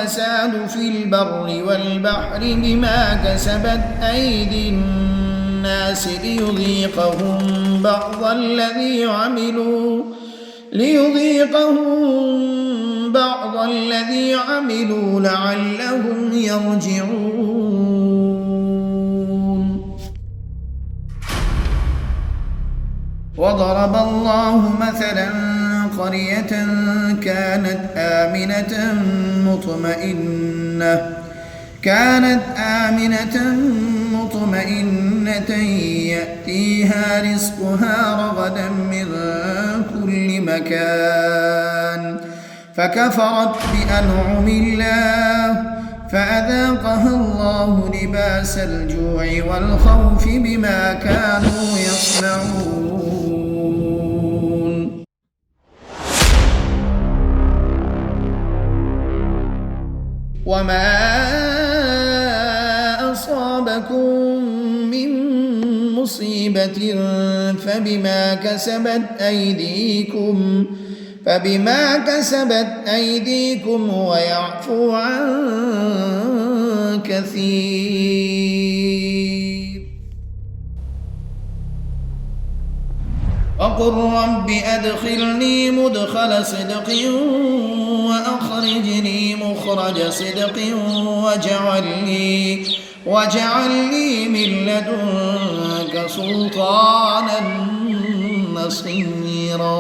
الفساد في البر والبحر بما كسبت أيدي الناس ليذيقهم بعض الذي عملوا لعلهم يرجعون. وضرب الله مثلا قرية كانت آمنة مطمئنة يأتيها رزقها رغدا من كل مكان فكفرت بأنعم الله فأذاقها الله لباس الجوع والخوف بما كانوا يصنعون. وما أصابكم من مصيبة فبما كسبت أيديكم ويعفو عن كثير. وقل رب أدخلني مدخل صدق وأخرجني مخرج صدق واجعل لي من لدنك سلطانا نصيرا.